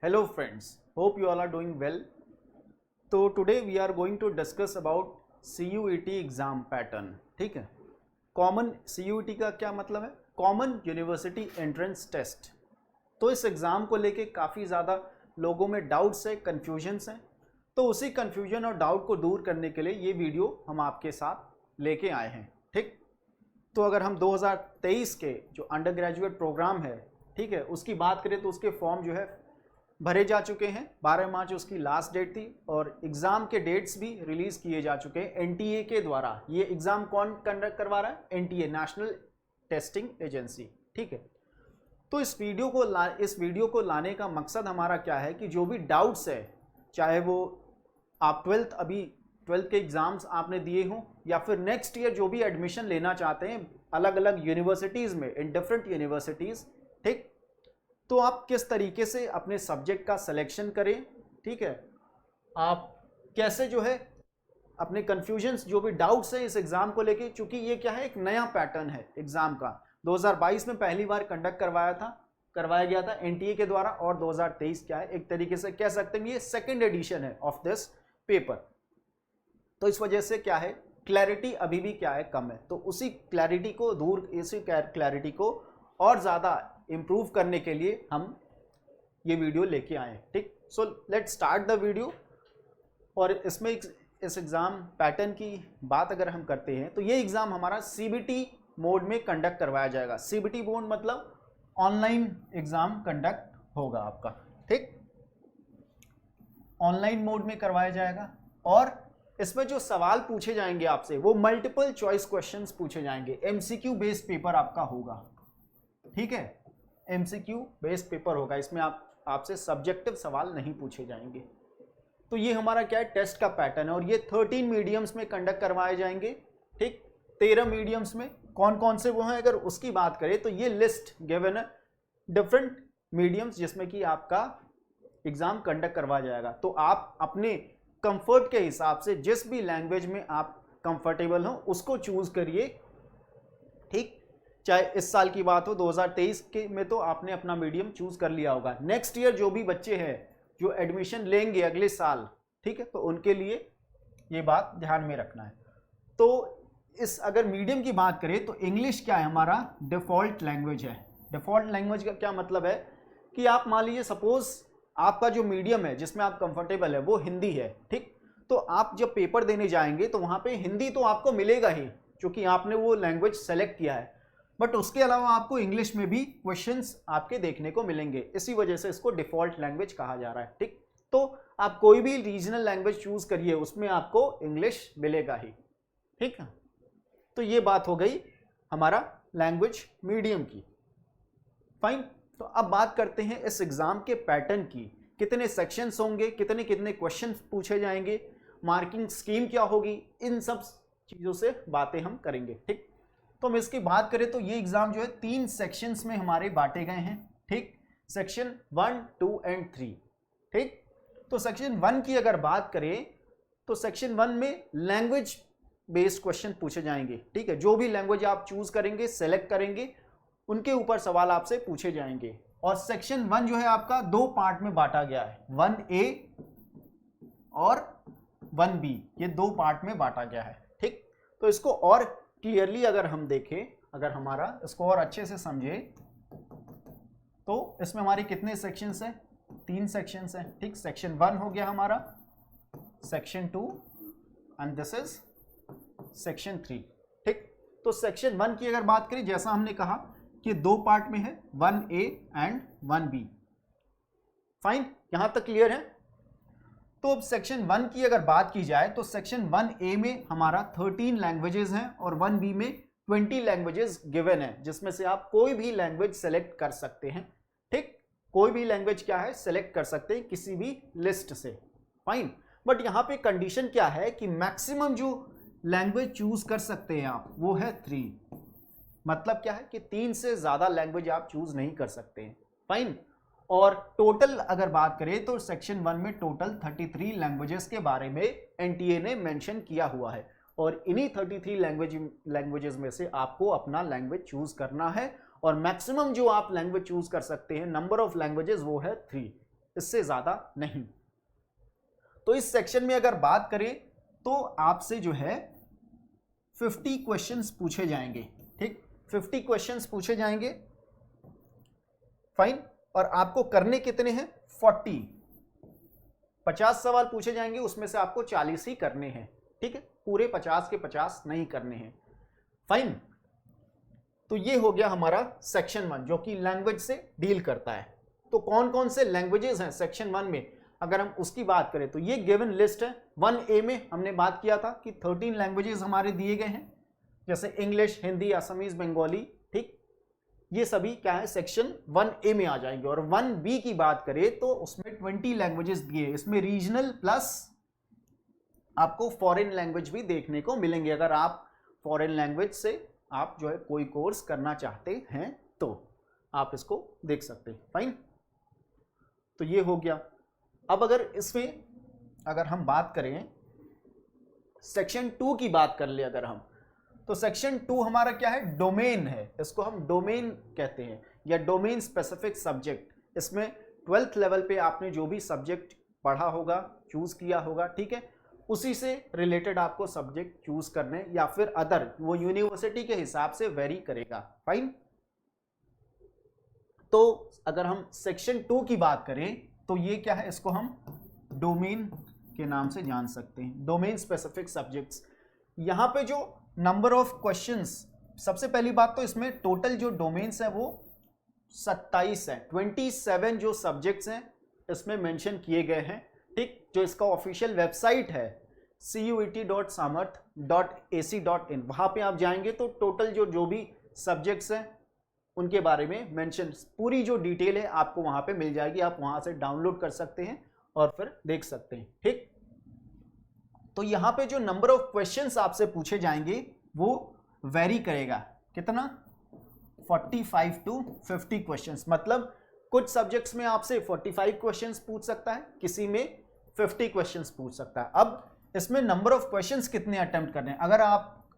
Hello friends, hope you all are doing well. तो today we are going to discuss about CUET exam pattern. ठीक है, common CUET का क्या मतलब है? Common university entrance test. तो इस एग्ज़ाम को लेके काफ़ी ज़्यादा लोगों में डाउट्स है, कन्फ्यूजन्स हैं. तो उसी कन्फ्यूजन और डाउट को दूर करने के लिए ये वीडियो हम आपके साथ लेके आए हैं. ठीक, तो अगर हम 2023 के जो अंडर ग्रेजुएट प्रोग्राम है, ठीक है, उसकी बात करें तो उसके फॉर्म जो है भरे जा चुके हैं. 12 मार्च उसकी लास्ट डेट थी और एग्ज़ाम के डेट्स भी रिलीज़ किए जा चुके हैं एनटीए के द्वारा. ये एग्ज़ाम कौन कंडक्ट करवा रहा है? NTA, national testing agency. ठीक है, तो इस वीडियो को लाने का मकसद हमारा क्या है कि जो भी डाउट्स है, चाहे वो आप 12th के एग्ज़ाम्स आपने दिए हों या फिर नेक्स्ट ईयर जो भी एडमिशन लेना चाहते हैं अलग अलग यूनिवर्सिटीज़ में, इन डिफरेंट यूनिवर्सिटीज़, ठीक, तो आप किस तरीके से अपने सब्जेक्ट का सिलेक्शन करें. ठीक है, आप कैसे जो है अपने कन्फ्यूजन्स, जो भी डाउट्स हैं इस एग्ज़ाम को लेके, चूँकि ये क्या है, एक नया पैटर्न है एग्ज़ाम का. 2022 में पहली बार कंडक्ट करवाया गया था एनटीए के द्वारा और 2023 क्या है, एक तरीके से कह सकते हैं ये सेकेंड एडिशन है ऑफ दिस पेपर. तो इस वजह से क्या है, क्लैरिटी अभी भी क्या है, कम है. तो उसी क्लैरिटी को और ज़्यादा इम्प्रूव करने के लिए हम ये वीडियो लेके आए हैं. ठीक, so let's start the video. और इसमें इस एग्ज़ाम पैटर्न की बात अगर हम करते हैं तो ये एग्ज़ाम हमारा सीबीटी मोड में कंडक्ट करवाया जाएगा. सीबीटी मोड मतलब ऑनलाइन एग्ज़ाम कंडक्ट होगा आपका. ठीक, ऑनलाइन मोड में करवाया जाएगा और इसमें जो सवाल पूछे जाएंगे आपसे वो मल्टीपल चॉइस क्वेश्चंस पूछे जाएंगे. एमसीक्यू बेस्ड पेपर आपका होगा. ठीक है, एमसीक्यू बेस्ड पेपर होगा. इसमें आपसे सब्जेक्टिव सवाल नहीं पूछे जाएंगे. तो ये हमारा क्या है, टेस्ट का पैटर्न है और ये 13 मीडियम्स में कंडक्ट करवाए जाएंगे. ठीक, 13 मीडियम्स में कौन कौन से वो हैं अगर उसकी बात करें तो ये लिस्ट गिवन है, डिफरेंट मीडियम्स जिसमें कि आपका एग्ज़ाम कंडक्ट करवाया जाएगा. तो आप अपने कंफर्ट के हिसाब से जिस भी लैंग्वेज में आप कंफर्टेबल हो उसको चूज़ करिए. ठीक, चाहे इस साल की बात हो 2023 के में तो आपने अपना मीडियम चूज़ कर लिया होगा. नेक्स्ट ईयर जो भी बच्चे हैं जो एडमिशन लेंगे अगले साल, ठीक है, तो उनके लिए ये बात ध्यान में रखना है. तो इस अगर मीडियम की बात करें तो इंग्लिश क्या है, हमारा डिफ़ॉल्ट लैंग्वेज है. डिफ़ॉल्ट लैंग्वेज का क्या मतलब है कि आप मान लीजिए सपोज आपका जो मीडियम है जिसमें आप कंफर्टेबल है वो हिंदी है. ठीक, तो आप जब पेपर देने जाएंगे तो वहाँ पे हिंदी तो आपको मिलेगा ही क्योंकि आपने वो लैंग्वेज सेलेक्ट किया है, बट उसके अलावा आपको इंग्लिश में भी क्वेश्चंस आपके देखने को मिलेंगे. इसी वजह से इसको डिफ़ॉल्ट लैंग्वेज कहा जा रहा है. ठीक, तो आप कोई भी रीजनल लैंग्वेज चूज़ करिए उसमें आपको इंग्लिश मिलेगा ही. ठीक है, तो ये बात हो गई हमारा लैंग्वेज मीडियम की. फाइन, तो अब बात करते हैं इस एग्ज़ाम के पैटर्न की. कितने सेक्शंस होंगे, कितने कितने क्वेश्चन पूछे जाएंगे, मार्किंग स्कीम क्या होगी, इन सब चीज़ों से बातें हम करेंगे. ठीक, तो हम इसकी बात करें तो ये एग्ज़ाम जो है 3 सेक्शंस में हमारे बांटे गए हैं. ठीक, सेक्शन 1, 2 एंड 3. ठीक, तो सेक्शन 1 की अगर बात करें तो सेक्शन 1 में लैंग्वेज बेस्ड क्वेश्चन पूछे जाएंगे. ठीक है, जो भी लैंग्वेज आप चूज करेंगे, सेलेक्ट करेंगे, उनके ऊपर सवाल आपसे पूछे जाएंगे. और सेक्शन 1 जो है आपका 2 पार्ट में बांटा गया है, 1A और 1B, ये 2 पार्ट में बांटा गया है. ठीक, तो इसको और क्लियरली अगर हम देखें, अगर हमारा इसको और अच्छे से समझे तो इसमें हमारे कितने सेक्शंस हैं, 3 सेक्शंस हैं. ठीक, सेक्शन 1 हो गया हमारा, section 2 and this is section 3. ठीक, तो सेक्शन 1 की अगर बात करें, जैसा हमने कहा कि 2 पार्ट में है, 1A एंड 1B. फाइन, यहां तक क्लियर है. तो अब सेक्शन 1 की अगर बात की जाए तो सेक्शन 1A में हमारा 13 लैंग्वेजेस हैं और 1B में 20 लैंग्वेजेस गिवन है, जिसमें से आप कोई भी लैंग्वेज सेलेक्ट कर सकते हैं. ठीक, कोई भी लैंग्वेज क्या है, सेलेक्ट कर सकते हैं किसी भी लिस्ट से. फाइन, बट यहाँ पे कंडीशन क्या है कि मैक्सिमम जो लैंग्वेज चूज कर सकते हैं आप वो है 3. मतलब क्या है कि 3 से ज़्यादा लैंग्वेज आप चूज नहीं कर सकते हैं. फाइन, और टोटल अगर बात करें तो सेक्शन 1 में टोटल 33 लैंग्वेजेस के बारे में एनटीए ने मेंशन किया हुआ है और इन्हीं 33 लैंग्वेजेस में से आपको अपना लैंग्वेज चूज करना है और मैक्सिमम जो आप लैंग्वेज चूज कर सकते हैं, नंबर ऑफ लैंग्वेजेस, वो है 3. इससे ज्यादा नहीं। तो इस सेक्शन में अगर बात करें तो आपसे जो है 50 क्वेश्चंस पूछे जाएंगे, ठीक, 50 क्वेश्चंस पूछे जाएंगे, फाइन। और आपको करने कितने हैं? 50 सवाल पूछे जाएंगे, उसमें से आपको 40 ही करने हैं, ठीक है, पूरे 50 के 50 नहीं करने हैं, फाइन। तो ये हो गया हमारा सेक्शन 1 जो कि लैंग्वेज से डील करता है। तो कौन कौन से लैंग्वेजेस हैं सेक्शन 1 में, अगर हम उसकी बात करें तो ये गिवन लिस्ट है। 1A में हमने बात किया था कि 13 लैंग्वेजेस हमारे दिए गए हैं, जैसे इंग्लिश, हिंदी, असमीज, बंगाली, ठीक, ये सभी क्या है सेक्शन 1A में आ जाएंगे। और 1B की बात करें तो उसमें 20 लैंग्वेजेस दिए, इसमें रीजनल प्लस आपको फॉरेन लैंग्वेज भी देखने को मिलेंगे, अगर आप फॉरेन लैंग्वेज से आप जो है कोई कोर्स करना चाहते हैं तो आप इसको देख सकते हैं, फाइन। तो ये हो गया। अब अगर इसमें अगर हम बात करें सेक्शन 2 की बात कर ले अगर हम, तो सेक्शन 2 हमारा क्या है? डोमेन है, इसको हम डोमेन कहते हैं या डोमेन स्पेसिफिक सब्जेक्ट। इसमें 12th लेवल पे आपने जो भी सब्जेक्ट पढ़ा होगा, चूज किया होगा, ठीक है, उसी से रिलेटेड आपको सब्जेक्ट चूज करने या फिर अदर, वो यूनिवर्सिटी के हिसाब से वेरी करेगा, फाइन। तो अगर हम सेक्शन 2 की बात करें तो ये क्या है, इसको हम डोमेन के नाम से जान सकते हैं, डोमेन स्पेसिफिक सब्जेक्ट्स। यहां पे जो नंबर ऑफ क्वेश्चंस, सबसे पहली बात तो इसमें टोटल जो डोमेन्स है वो 27 है, 27 जो सब्जेक्ट्स हैं इसमें मेंशन किए गए हैं, ठीक। जो इसका ऑफिशियल वेबसाइट है CUET.samarth.ac.in, वहां पे आप जाएंगे तो टोटल जो भी सब्जेक्ट्स हैं उनके बारे में मेंशन, पूरी जो डिटेल है आपको वहां पे मिल जाएगी, आप वहां से डाउनलोड कर सकते हैं और फिर देख सकते हैं, ठीक। तो यहाँ पे जो नंबर ऑफ क्वेश्चंस आपसे पूछे जाएंगे वो वेरी करेगा, कितना? 45 to 50 क्वेश्चंस, मतलब कुछ सब्जेक्ट्स में आपसे 45 क्वेश्चंस पूछ सकता है, किसी में 50 क्वेश्चंस पूछ सकता है। अब इसमें नंबर ऑफ क्वेश्चंस कितने अटेम्प्ट करने हैं, अगर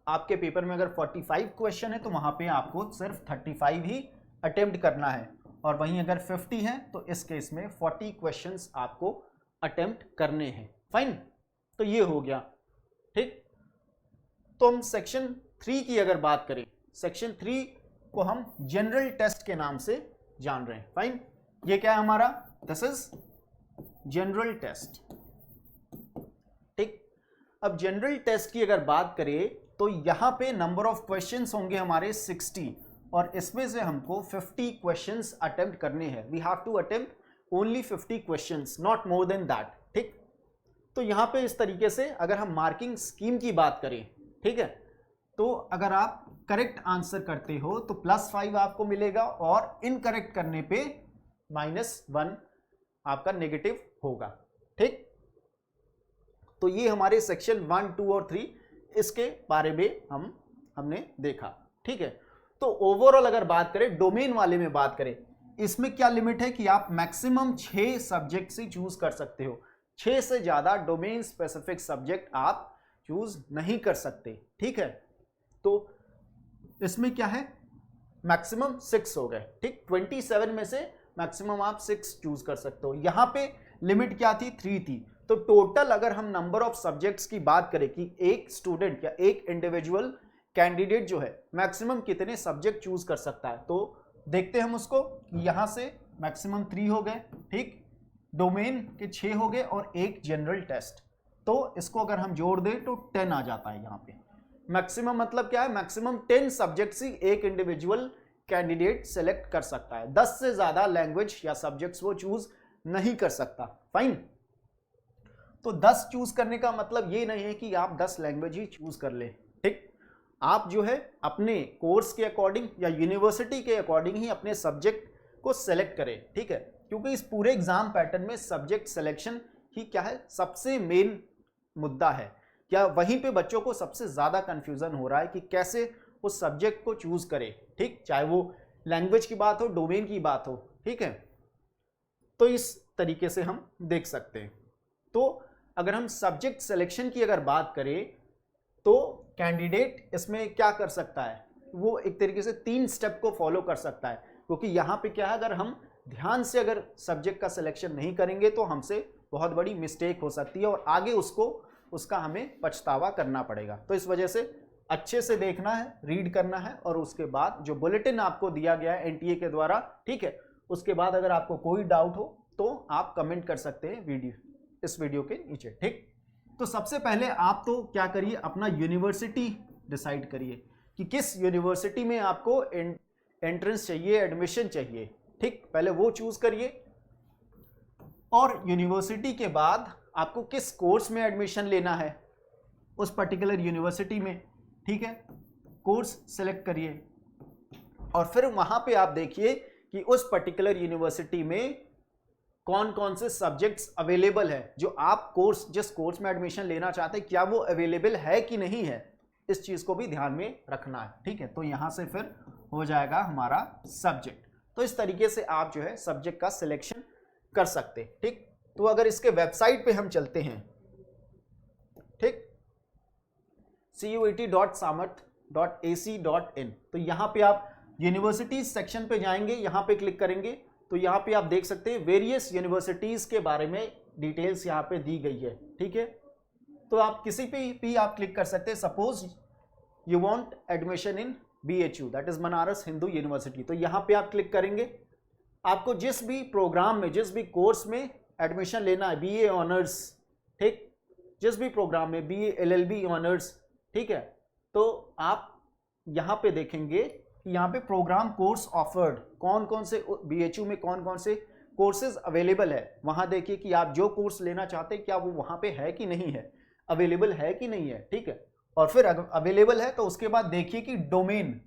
आपके पेपर में अगर 45 क्वेश्चन है तो वहां पे आपको सिर्फ 35 ही अटेम्प्ट करना है, और वहीं अगर 50 है तो इस केस में 40 क्वेश्चंस आपको अटेम्प्ट करने हैं, फाइन। तो ये हो गया, ठीक। तो हम सेक्शन 3 की अगर बात करें, सेक्शन 3 को हम जनरल टेस्ट के नाम से जान रहे हैं, फाइन। ये क्या है हमारा? दिस इज जनरल टेस्ट, ठीक। अब जनरल टेस्ट की अगर बात करें तो यहां पे नंबर ऑफ क्वेश्चंस होंगे हमारे 60, और इसमें से हमको 50 क्वेश्चंस अटेम्प्ट करने हैं। We have to attempt only 50 questions, not more than that, ठीक। तो यहां पे इस तरीके से अगर हम मार्किंग स्कीम की बात करें, ठीक है, तो अगर आप करेक्ट आंसर करते हो तो +5 आपको मिलेगा, और इनकरेक्ट करने पे -1 आपका नेगेटिव होगा, ठीक। तो ये हमारे सेक्शन 1, 2 और 3 इसके बारे में हमने देखा, ठीक है। तो ओवरऑल अगर बात करें डोमेन वाले में बात करें, इसमें क्या लिमिट है कि आप मैक्सिमम 6 सब्जेक्ट से चूज कर सकते हो, 6 से ज्यादा डोमेन स्पेसिफिक सब्जेक्ट आप चूज नहीं कर सकते, ठीक है। तो इसमें क्या है, मैक्सिमम 6 हो गए, ठीक। 27 में से मैक्सिमम आप 6 चूज कर सकते हो। यहां पे लिमिट क्या थी? 3 थी। तो टोटल अगर हम नंबर ऑफ सब्जेक्ट्स की बात करें कि एक स्टूडेंट या एक इंडिविजुअल कैंडिडेट जो है मैक्सिमम कितने सब्जेक्ट चूज कर सकता है, तो देखते हैं हम उसको। यहां से मैक्सिमम 3 हो गए, ठीक, डोमेन के 6 हो गए और एक जनरल टेस्ट, तो इसको अगर हम जोड़ दें तो 10 आ जाता है। यहाँ पे मैक्सिमम मतलब क्या है? मैक्सिमम 10 सब्जेक्ट्स ही एक इंडिविजुअल कैंडिडेट सेलेक्ट कर सकता है, 10 से ज्यादा लैंग्वेज या सब्जेक्ट्स वो चूज नहीं कर सकता, फाइन। तो 10 चूज करने का मतलब ये नहीं है कि आप 10 लैंग्वेज ही चूज कर ले, ठीक। आप जो है अपने कोर्स के अकॉर्डिंग या यूनिवर्सिटी के अकॉर्डिंग ही अपने सब्जेक्ट को सेलेक्ट करें, ठीक है, क्योंकि इस पूरे एग्जाम पैटर्न में सब्जेक्ट सिलेक्शन ही क्या है, सबसे मेन मुद्दा है। क्या वहीं पे बच्चों को सबसे ज्यादा कंफ्यूजन हो रहा है कि कैसे उस सब्जेक्ट को चूज करें, ठीक, चाहे वो लैंग्वेज की बात हो, डोमेन की बात हो, ठीक है। तो इस तरीके से हम देख सकते हैं। तो अगर हम सब्जेक्ट सिलेक्शन की अगर बात करें तो कैंडिडेट इसमें क्या कर सकता है, वो एक तरीके से 3 स्टेप को फॉलो कर सकता है, क्योंकि यहाँ पे क्या है, अगर हम ध्यान से अगर सब्जेक्ट का सिलेक्शन नहीं करेंगे तो हमसे बहुत बड़ी मिस्टेक हो सकती है और आगे उसका हमें पछतावा करना पड़ेगा। तो इस वजह से अच्छे से देखना है, रीड करना है और उसके बाद जो बुलेटिन आपको दिया गया है एनटीए के द्वारा, ठीक है, उसके बाद अगर आपको कोई डाउट हो तो आप कमेंट कर सकते हैं इस वीडियो के नीचे, ठीक। तो सबसे पहले आप तो क्या करिए, अपना यूनिवर्सिटी डिसाइड करिए कि किस यूनिवर्सिटी में आपको एंट्रेंस चाहिए, एडमिशन चाहिए, ठीक। पहले वो चूज करिए और यूनिवर्सिटी के बाद आपको किस कोर्स में एडमिशन लेना है उस पर्टिकुलर यूनिवर्सिटी में, ठीक है, कोर्स सेलेक्ट करिए और फिर वहां पे आप देखिए कि उस पर्टिकुलर यूनिवर्सिटी में कौन कौन से सब्जेक्ट्स अवेलेबल है, जो आप जिस कोर्स में एडमिशन लेना चाहते हैं क्या वो अवेलेबल है कि नहीं है, इस चीज को भी ध्यान में रखना है, ठीक है। तो यहां से फिर हो जाएगा हमारा सब्जेक्ट। तो इस तरीके से आप जो है सब्जेक्ट का सिलेक्शन कर सकते हैं, ठीक। तो अगर इसके वेबसाइट पे हम चलते हैं, ठीक, cuet.samarth.ac.in, तो यहां पे आप यूनिवर्सिटीज सेक्शन पे जाएंगे, यहां पे क्लिक करेंगे तो यहां पे आप देख सकते हैं वेरियस यूनिवर्सिटीज के बारे में डिटेल्स यहां पे दी गई है, ठीक है। तो आप किसी पे भी आप क्लिक कर सकते हैं। Suppose you want admission in BHU, that is Banaras Hindu university, तो यहां पे आप क्लिक करेंगे। आपको जिस भी प्रोग्राम में, जिस भी कोर्स में एडमिशन लेना है, BA ऑनर्स, ठीक, जिस भी प्रोग्राम में BA LLB ऑनर्स, ठीक है, तो आप यहां पे देखेंगे कि यहाँ पे प्रोग्राम कोर्स ऑफर्ड कौन कौन से BHU में कौन कौन से कोर्सेज अवेलेबल है, वहां देखिए कि आप जो कोर्स लेना चाहते हैं क्या वो वहां पे है कि नहीं है, अवेलेबल है कि नहीं है, ठीक है। और फिर अगर अवेलेबल है तो उसके बाद देखिए कि डोमेन,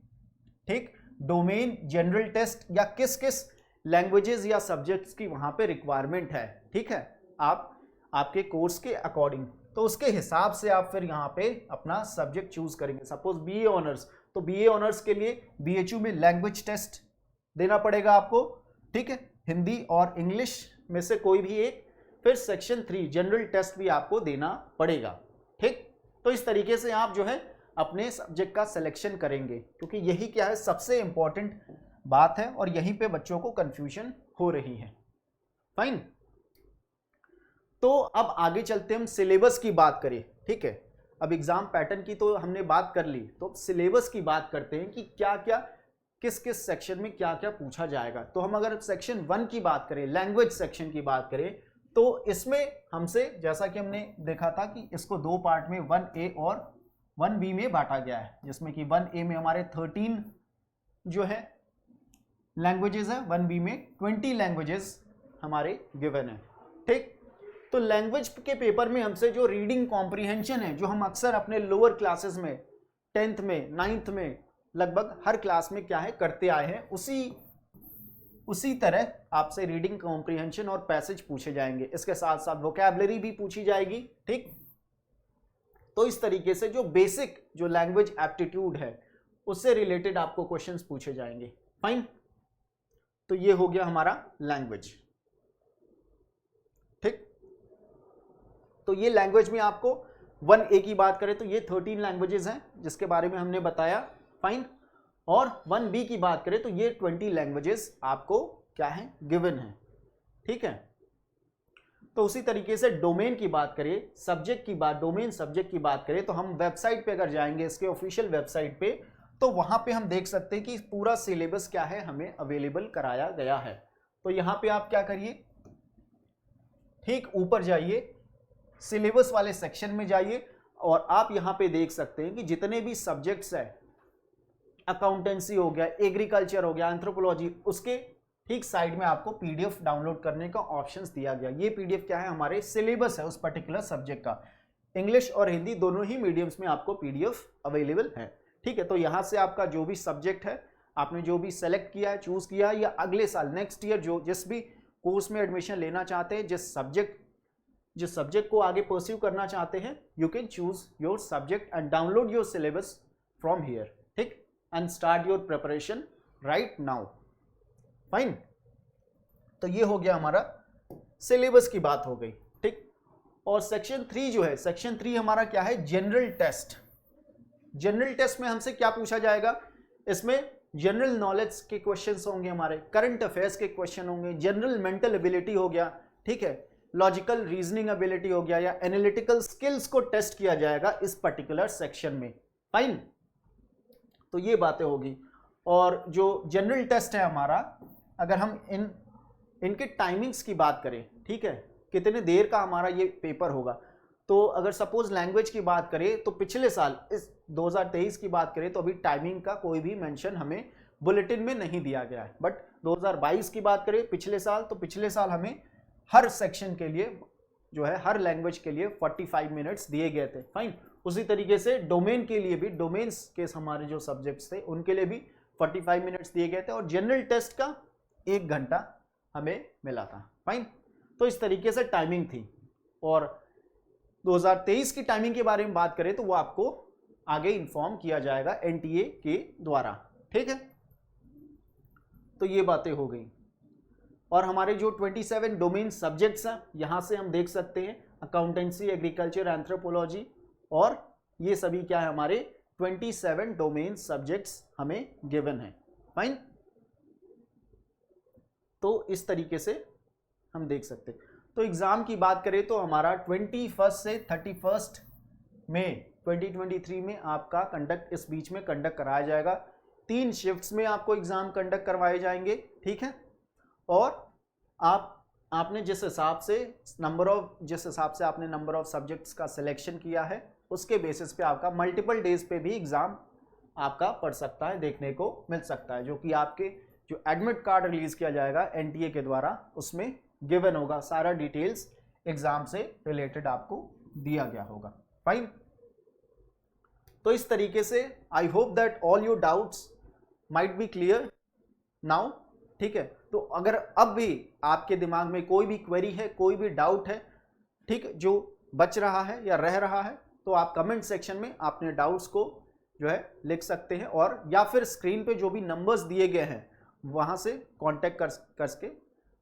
ठीक, डोमेन जनरल टेस्ट या किस किस लैंग्वेजेस या सब्जेक्ट्स की वहां पे रिक्वायरमेंट है, ठीक है, आपके कोर्स के अकॉर्डिंग। तो उसके हिसाब से आप फिर यहाँ पे अपना सब्जेक्ट चूज करेंगे। सपोज BA ऑनर्स, तो BA ऑनर्स के लिए BHU में लैंग्वेज टेस्ट देना पड़ेगा आपको, ठीक है, हिंदी और इंग्लिश में से कोई भी एक। फिर सेक्शन 3 जनरल टेस्ट भी आपको देना पड़ेगा, ठीक। तो इस तरीके से आप जो है अपने सब्जेक्ट का सिलेक्शन करेंगे, क्योंकि यही क्या है सबसे इंपॉर्टेंट बात है और यहीं पे बच्चों को कंफ्यूजन हो रही है। फाइन। तो अब आगे चलते हम सिलेबस की बात करें, ठीक है। अब एग्जाम पैटर्न की तो हमने बात कर ली, तो सिलेबस की बात करते हैं कि क्या क्या किस किस सेक्शन में क्या क्या पूछा जाएगा। तो हम अगर सेक्शन 1 की बात करें, लैंग्वेज सेक्शन की बात करें, तो इसमें हमसे जैसा कि हमने देखा था कि इसको 2 पार्ट में 1A और 1B में बांटा गया है, जिसमें कि 1A में हमारे 13 जो है लैंग्वेजेस है, 1B में 20 लैंग्वेजेस हमारे गिवन है, ठीक। तो लैंग्वेज के पेपर में हमसे जो रीडिंग कॉम्प्रीहेंशन है, जो हम अक्सर अपने लोअर क्लासेस में 10th में 9th में लगभग हर क्लास में क्या है करते आए हैं, उसी तरह आपसे रीडिंग कॉम्प्रीहेंशन और पैसेज पूछे जाएंगे। इसके साथ साथ वोकैबुलरी भी पूछी जाएगी, ठीक। तो इस तरीके से जो बेसिक जो लैंग्वेज एप्टीट्यूड है उससे रिलेटेड आपको क्वेश्चंस पूछे जाएंगे। फाइन। तो ये हो गया हमारा लैंग्वेज, ठीक। तो ये लैंग्वेज में आपको 1A की बात करें तो ये 13 लैंग्वेजेस हैं जिसके बारे में हमने बताया। फाइन। और 1B की बात करें तो ये 20 लैंग्वेजेस आपको क्या है गिवन है, ठीक है। तो उसी तरीके से डोमेन की बात करें, सब्जेक्ट की बात, डोमेन सब्जेक्ट की बात करें तो हम वेबसाइट पे अगर जाएंगे, इसके ऑफिशियल वेबसाइट पे, तो वहां पे हम देख सकते हैं कि पूरा सिलेबस क्या है हमें अवेलेबल कराया गया है। तो यहां पे आप क्या करिए, ठीक ऊपर जाइए, सिलेबस वाले सेक्शन में जाइए और आप यहां पे देख सकते हैं कि जितने भी सब्जेक्ट्स है, अकाउंटेंसी हो गया, एग्रीकल्चर हो गया, एंथ्रोपोलॉजी, उसके ठीक साइड में आपको PDF डाउनलोड करने का ऑप्शंस दिया गया। ये PDF क्या है, हमारे सिलेबस है उस पर्टिकुलर सब्जेक्ट का। इंग्लिश और हिंदी दोनों ही मीडियम्स में आपको PDF अवेलेबल है, ठीक है। तो यहां से आपका जो भी सब्जेक्ट है, आपने जो भी सेलेक्ट किया है, चूज किया है, या अगले साल नेक्स्ट ईयर जो जिस भी कोर्स में एडमिशन लेना चाहते हैं, जिस सब्जेक्ट को आगे परस्यू करना चाहते हैं, you can choose your subject and download your syllabus from here, ठीक, and start your preparation right now. Fine. तो ये हो गया हमारा सिलेबस की बात हो गई, ठीक। और सेक्शन 3 जो है, सेक्शन 3 हमारा क्या है, जनरल टेस्ट। जनरल टेस्ट में हमसे क्या पूछा जाएगा, इसमें जनरल नॉलेज के क्वेश्चंस होंगे, हमारे करंट अफेयर्स के क्वेश्चन होंगे, जनरल मेंटल एबिलिटी हो गया, ठीक है, लॉजिकल रीजनिंग एबिलिटी हो गया, या एनालिटिकल स्किल्स को टेस्ट किया जाएगा इस पर्टिकुलर सेक्शन में। फाइन, तो ये बातें होगी। और जो जनरल टेस्ट है हमारा, अगर हम इनके टाइमिंग्स की बात करें, ठीक है, कितने देर का हमारा ये पेपर होगा, तो अगर सपोज लैंग्वेज की बात करें तो पिछले साल इस 2023 की बात करें तो अभी टाइमिंग का कोई भी मेंशन हमें बुलेटिन में नहीं दिया गया है। बट 2022 की बात करें पिछले साल, तो पिछले साल हमें हर सेक्शन के लिए जो है, हर लैंग्वेज के लिए 45 मिनट्स दिए गए थे। फाइन, उसी तरीके से डोमेन के लिए भी, डोमेन्स के हमारे जो सब्जेक्ट्स थे उनके लिए भी 45 मिनट्स दिए गए थे, और जनरल टेस्ट का 1 घंटा हमें मिला था। फाइन, तो इस तरीके से टाइमिंग थी। और 2023 की टाइमिंग के बारे में बात करें तो वो आपको आगे इन्फॉर्म किया जाएगा एनटीए के द्वारा, ठीक है। तो ये बातें हो गई। और हमारे जो 27 डोमेन सब्जेक्ट्स हैं, यहां से हम देख सकते हैं अकाउंटेंसी, एग्रीकल्चर, एंथ्रोपोलॉजी, और ये सभी क्या है, हमारे 27 डोमेन सब्जेक्ट्स हमें गिवन है। फाइन, तो इस तरीके से हम देख सकते हैं। तो एग्जाम की बात करें तो हमारा 21 से 31 मई 2023 में आपका कंडक्ट, इस बीच में कंडक्ट कराया जाएगा। 3 शिफ्ट्स में आपको एग्जाम कंडक्ट करवाए जाएंगे, ठीक है। और आपने जिस हिसाब से आपने नंबर ऑफ सब्जेक्ट्स का सिलेक्शन किया है, उसके बेसिस पे आपका मल्टीपल डेज पे भी एग्जाम आपका पढ़ सकता है, देखने को मिल सकता है, जो कि आपके जो एडमिट कार्ड रिलीज किया जाएगा एनटीए के द्वारा, उसमें गिवन होगा, सारा डिटेल्स एग्जाम से रिलेटेड आपको दिया गया होगा। फाइन, तो इस तरीके से I hope that all your doubts might be clear now, ठीक है। तो अगर अब भी आपके दिमाग में कोई भी क्वेरी है, कोई भी डाउट है, ठीक, जो बच रहा है या रह रहा है, तो आप कमेंट सेक्शन में अपने डाउट्स को जो है लिख सकते हैं, और या फिर स्क्रीन पे जो भी नंबर्स दिए गए हैं वहां से कांटेक्ट करके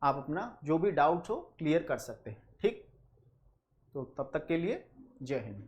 आप अपना जो भी डाउट हो क्लियर कर सकते हैं, ठीक। तो तब तक के लिए जय हिंद।